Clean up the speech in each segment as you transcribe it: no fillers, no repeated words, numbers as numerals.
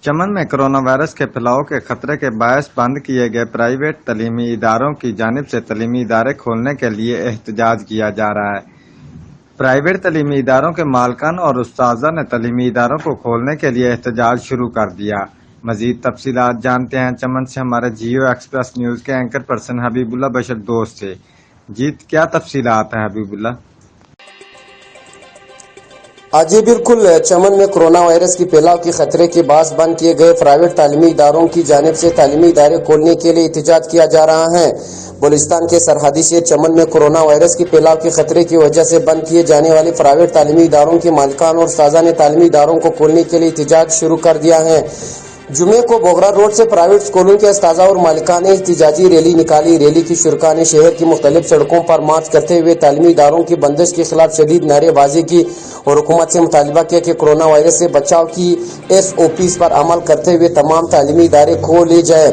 چمن میں corona virus کے پھیلاؤ کے خطرے کے باعث بند کیے گئے پرائیویٹ تعلیمی اداروں کی جانب سے تعلیمی ادارے کھولنے کے لیے احتجاج کیا جا رہا ہے۔ پرائیویٹ تعلیمی اداروں کے مالکان اور اساتذہ نے تعلیمی اداروں کو کھولنے کے لیے احتجاج شروع کر دیا۔ مزید تفصیلات جانتے ہیں چمن سے ہمارے جیو ایکسپریس نیوز کے اینکر پرسن حبیب اللہ بشر دوست سے۔ جیت کیا تفصیلات ہیں حبیب اللہ؟ جی بالکل، چمن میں کرونا وائرس کی پھیلاؤ کے خطرے کے باعث بند کیے گئے پرائیویٹ تعلیمی اداروں کی جانب سے تعلیمی ادارے کھولنے کے لیے احتجاج کیا جا رہا ہے۔ بلوچستان کے سرحدی شہر چمن میں کرونا وائرس کی پھیلاؤ کے خطرے کی وجہ سے بند کیے جانے والے پرائیویٹ تعلیمی اداروں کے مالکان اور اساتذہ نے تعلیمی اداروں کو کھولنے کے لیے احتجاج شروع کر دیا ہے۔ جمعے کو بوگرا روڈ سے پرائیویٹ اسکولوں کے اساتذہ اور مالکان نے احتجاجی ریلی نکالی۔ ریلی کی شرکاء نے شہر کی مختلف سڑکوں پر مارچ کرتے ہوئے تعلیمی اداروں کی بندش کے خلاف شدید نعرے بازی کی اور حکومت سے مطالبہ کیا کہ کرونا وائرس سے بچاؤ کی SOPs پر عمل کرتے ہوئے تمام تعلیمی ادارے کھولے جائیں،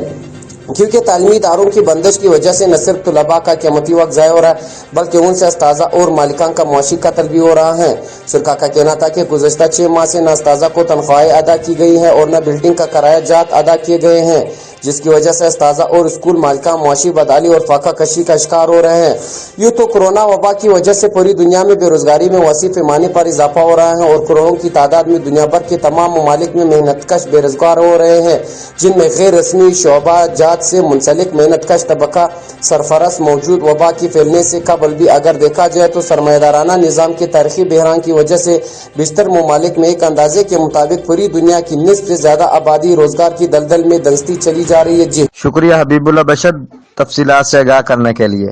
کیونکہ تعلیمی اداروں کی بندش کی وجہ سے نہ صرف طلباء کا قیمتی وقت ضائع ہو رہا ہے بلکہ ان سے اساتذہ اور مالکان کا معاشی قتل بھی ہو رہا ہے۔ شرکاء کا کہنا تھا کہ گزشتہ 6 ماہ سے نہ اساتذہ کو تنخواہیں ادا کی گئی ہیں اور نہ بلڈنگ کا کرایہ جات ادا کیے گئے ہیں، جس کی وجہ سے اساتذہ اور اسکول مالکان معاشی بدحالی اور فاقہ کشی کا شکار ہو رہے ہیں۔ یوں تو کورونا وبا کی وجہ سے پوری دنیا میں بے روزگاری میں وسیع پیمانے پر اضافہ ہو رہا ہے اور کروڑوں کی تعداد میں دنیا بھر کے تمام ممالک میں محنت کش بے روزگار ہو رہے ہیں، جن میں غیر رسمی شعبہ جات سے منسلک محنت کش طبقہ سرفرست موجود۔ وبا کے پھیلنے سے قبل بھی اگر دیکھا جائے تو سرمایہ دارانہ نظام کے تاریخی بحران کی وجہ سے بیشتر ممالک میں ایک اندازے کے مطابق پوری دنیا کی نصف سے زیادہ آبادی روزگار کی دلدل میں دھنستی چلی جا رہی ہے۔ جی شکریہ حبیب اللہ بشر تفصیلات سے آگاہ کرنے کے لیے۔